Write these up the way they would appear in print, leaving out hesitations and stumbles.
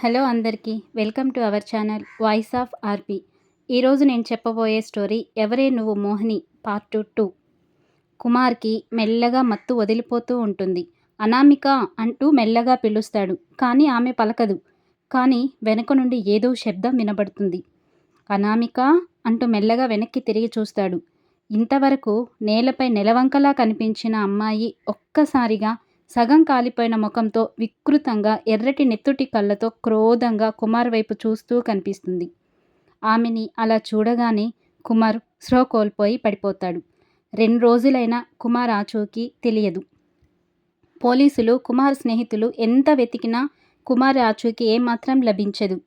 Hello అందరికీ welcome to our channel voice of RP. ఈరోజు నేను చెప్పబోయే స్టోరీ ఎవరే నువ్వు మోహిని పార్ట్ 2. కుమార్కి మెల్లగా మత్తు వదిలిపోతూ ఉంటుంది. అనామిక అంటూ మెల్లగా పిలుస్తాడు, కానీ ఆమె పలకదు. కానీ వెనుక నుండి ఏదో శబ్దం వినబడుతుంది. అనామిక అంటూ మెల్లగా వెనక్కి తిరిగి చూస్తాడు. ఇంతవరకు నేలపై నెలవంకలా కనిపించిన అమ్మాయి ఒక్కసారిగా సగం కాలిపోయిన ముఖంతో వికృతంగా ఎర్రటి నెత్తుటి కళ్ళతో క్రోధంగా కుమార్ వైపు చూస్తూ కనిపిస్తుంది. ఆమెని అలా చూడగానే కుమార్ స్పృహ కోల్పోయి పడిపోతాడు. 2 రోజులైనా కుమార్ ఆచూకీ తెలియదు. పోలీసులు, కుమార్ స్నేహితులు ఎంత వెతికినా కుమార్ ఆచూకీ ఏమాత్రం లభించదు.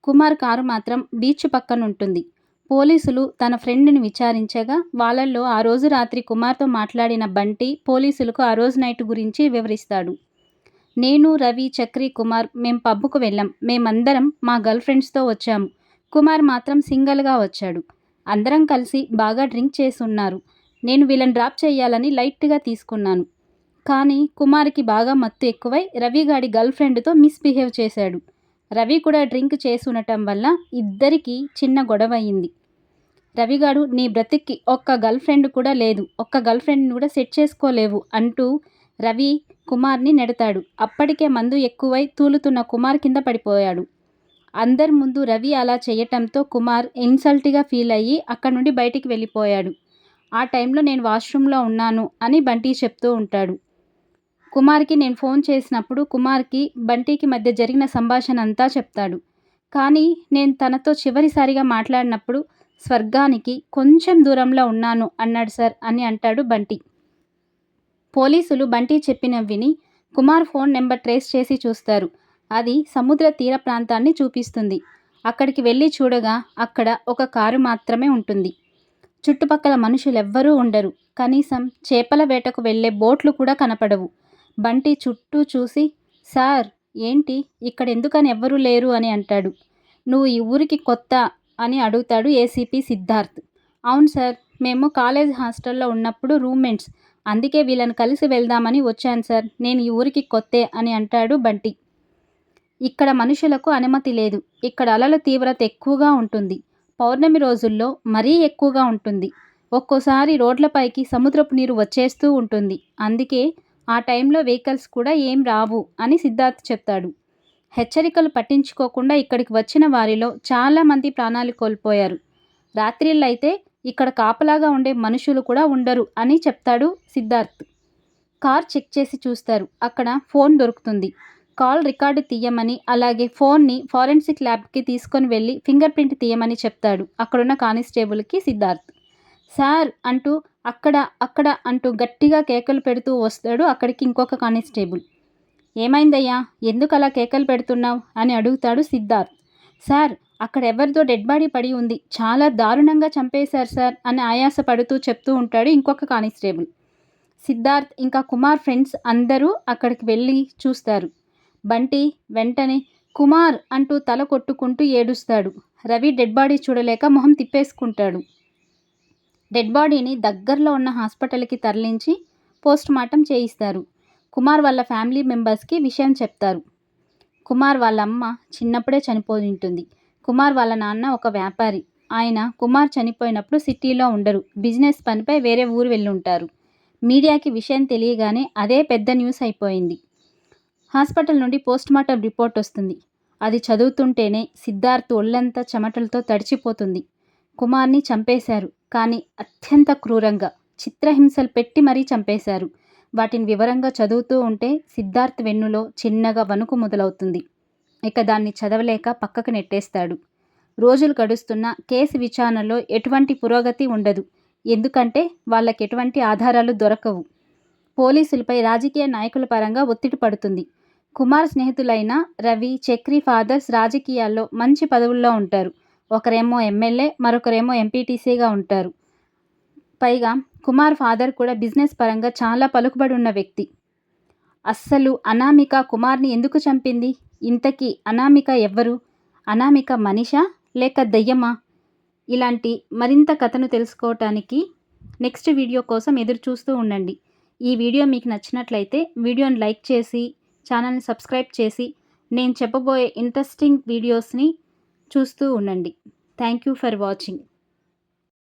కుమార్ కారు మాత్రం బీచ్ పక్కనుంటుంది. పోలీసులు తన ఫ్రెండ్ని విచారించగా వాళ్ళల్లో ఆ రోజు రాత్రి కుమార్తో మాట్లాడిన బంటి పోలీసులకు ఆ రోజు నైట్ గురించి వివరిస్తాడు. నేను, రవి, చక్రి, కుమార్ మేం పబ్కు వెళ్ళాం. మేమందరం మా గర్ల్ ఫ్రెండ్స్తో వచ్చాము. కుమార్ మాత్రం సింగిల్గా వచ్చాడు. అందరం కలిసి బాగా డ్రింక్ చేసున్నారు. నేను వీళ్ళని డ్రాప్ చేయాలని లైట్గా తీసుకున్నాను. కానీ కుమార్కి బాగా మత్తు ఎక్కువై రవిగాడి గర్ల్ ఫ్రెండ్తో మిస్బిహేవ్ చేశాడు. రవి కూడా డ్రింక్ చేసి ఉండటం వల్ల ఇద్దరికీ చిన్న గొడవ అయింది. రవిగాడు నీ బ్రతిక్కి ఒక్క గర్ల్ ఫ్రెండ్ కూడా లేదు, ఒక్క గర్ల్ ఫ్రెండ్ని కూడా సెట్ చేసుకోలేవు అంటూ రవి కుమార్ని నెడతాడు. అప్పటికే మందు ఎక్కువై తూలుతున్న కుమార్ కింద పడిపోయాడు. అందరి ముందు రవి అలా చేయటంతో కుమార్ ఇన్సల్ట్గా ఫీల్ అయ్యి అక్కడి నుండి బయటికి వెళ్ళిపోయాడు. ఆ టైంలో నేను వాష్రూమ్లో ఉన్నాను అని బంటి చెప్తూ ఉంటాడు. కుమార్కి నేను ఫోన్ చేసినప్పుడు కుమార్కి బంటికి మధ్య జరిగిన సంభాషణ అంతా చెప్తాడు. కానీ నేను తనతో చివరిసారిగా మాట్లాడినప్పుడు స్వర్గానికి కొంచెం దూరంలో ఉన్నాను అన్నాడు సార్ అని అంటాడు బంటి. పోలీసులు బంటి చెప్పినవి విని కుమార్ ఫోన్ నెంబర్ ట్రేస్ చేసి చూస్తారు. అది సముద్ర తీర ప్రాంతాన్ని చూపిస్తుంది. అక్కడికి వెళ్ళి చూడగా అక్కడ ఒక కారు మాత్రమే ఉంటుంది. చుట్టుపక్కల మనుషులెవ్వరూ ఉండరు. కనీసం చేపల వేటకు వెళ్ళే బోట్లు కూడా కనపడవు. బంటి చుట్టూ చూసి, సార్ ఏంటి ఇక్కడ ఎందుకని ఎవ్వరూ లేరు అని అంటాడు. నువ్వు ఈ ఊరికి కొత్త అని అడుగుతాడు ఏసీపీ సిద్ధార్థ్. అవును సార్, మేము కాలేజ్ హాస్టల్లో ఉన్నప్పుడు రూమ్మేట్స్, అందుకే వీళ్ళని కలిసి వెళ్దామని వచ్చాను సార్. నేను ఈ ఊరికి కొత్తే అని అంటాడు బంటి. ఇక్కడ మనుషులకు అనుమతి లేదు. ఇక్కడ అలల తీవ్రత ఎక్కువగా ఉంటుంది. పౌర్ణమి రోజుల్లో మరీ ఎక్కువగా ఉంటుంది. ఒక్కోసారి రోడ్లపైకి సముద్రపు నీరు వచ్చేస్తూ ఉంటుంది. అందుకే ఆ టైంలో వెహికల్స్ కూడా ఏం రావు అని సిద్ధార్థ్ చెప్తాడు. హెచ్చరికలు పట్టించుకోకుండా ఇక్కడికి వచ్చిన వారిలో చాలామంది ప్రాణాలు కోల్పోయారు. రాత్రిళ్ళైతే ఇక్కడ కాపలాగా ఉండే మనుషులు కూడా ఉండరు అని చెప్తాడు సిద్ధార్థ్. కార్ చెక్ చేసి చూస్తారు. అక్కడ ఫోన్ దొరుకుతుంది. కాల్ రికార్డు తీయమని, అలాగే ఫోన్ని ఫారెన్సిక్ ల్యాబ్కి తీసుకొని వెళ్ళి ఫింగర్ ప్రింట్ తీయమని చెప్తాడు అక్కడున్న కానిస్టేబుల్కి సిద్ధార్థ్. సార్ అంటూ అక్కడ అక్కడ అంటూ గట్టిగా కేకలు పెడుతూ వస్తాడు అక్కడికి ఇంకొక కానిస్టేబుల్. ఏమైందయ్యా, ఎందుకు అలా కేకలు పెడుతున్నావు అని అడుగుతాడు సిద్ధార్థ్. సార్ అక్కడ ఎవరిదో డెడ్ బాడీ పడి ఉంది, చాలా దారుణంగా చంపేశారు సార్ అని ఆయాస పడుతూ చెప్తూ ఉంటాడు ఇంకొక కానిస్టేబుల్. సిద్ధార్థ్ ఇంకా కుమార్ ఫ్రెండ్స్ అందరూ అక్కడికి వెళ్ళి చూస్తారు. బంటి వెంటనే కుమార్ అంటూ తల కొట్టుకుంటూ ఏడుస్తాడు. రవి డెడ్ బాడీ చూడలేక మొహం తిప్పేసుకుంటాడు. డెడ్ బాడీని దగ్గరలో ఉన్న హాస్పిటల్కి తరలించి పోస్ట్ మార్టం చేయిస్తారు. కుమార్ వాళ్ళ ఫ్యామిలీ మెంబర్స్కి విషయం చెప్తారు. కుమార్ వాళ్ళ అమ్మ చిన్నప్పుడే చనిపోయి ఉంటుంది. కుమార్ వాళ్ళ నాన్న ఒక వ్యాపారి. ఆయన కుమార్ చనిపోయినప్పుడు సిటీలో ఉండరు, బిజినెస్ పనిపై వేరే ఊరు వెళ్ళుంటారు. మీడియాకి విషయం తెలియగానే అదే పెద్ద న్యూస్ అయిపోయింది. హాస్పిటల్ నుండి పోస్ట్ మార్టం రిపోర్ట్ వస్తుంది. అది చదువుతుంటేనే సిద్ధార్థ్ ఒళ్ళంతా చెమటలతో తడిచిపోతుంది. కుమార్ని చంపేశారు, కానీ అత్యంత క్రూరంగా చిత్రహింసలు పెట్టి మరీ చంపేశారు. వాటిని వివరంగా చదువుతూ ఉంటే సిద్ధార్థ్ వెన్నులో చిన్నగా వణుకు మొదలవుతుంది. ఇక దాన్ని చదవలేక పక్కకు నెట్టేస్తాడు. రోజులు గడుస్తున్నా కేసు విచారణలో ఎటువంటి పురోగతి ఉండదు. ఎందుకంటే వాళ్ళకి ఎటువంటి ఆధారాలు దొరకవు. పోలీసులపై రాజకీయ నాయకుల పరంగా ఒత్తిడి పడుతుంది. కుమార్ స్నేహితులైన రవి, చక్రి ఫాదర్స్ రాజకీయాల్లో మంచి పదవుల్లో ఉంటారు. ఒకరేమో ఎమ్మెల్యే, మరొకరేమో ఎంపీటీసీగా ఉంటారు. పైగా కుమార్ ఫాదర్ కూడా బిజినెస్ పరంగా చాలా పలుకుబడి ఉన్న వ్యక్తి. అస్సలు అనామిక కుమార్ని ఎందుకు చంపింది? ఇంతకీ అనామిక ఎవ్వరు? అనామిక మనిషా లేక దయ్యమా? ఇలాంటి మరింత కథను తెలుసుకోవటానికి నెక్స్ట్ వీడియో కోసం ఎదురు చూస్తూ ఉండండి. ఈ వీడియో మీకు నచ్చినట్లయితే వీడియోని లైక్ చేసి ఛానల్ని సబ్స్క్రైబ్ చేసి నేను చెప్పబోయే ఇంట్రెస్టింగ్ వీడియోస్ని చూస్తూ ఉండండి. Thank you for watching.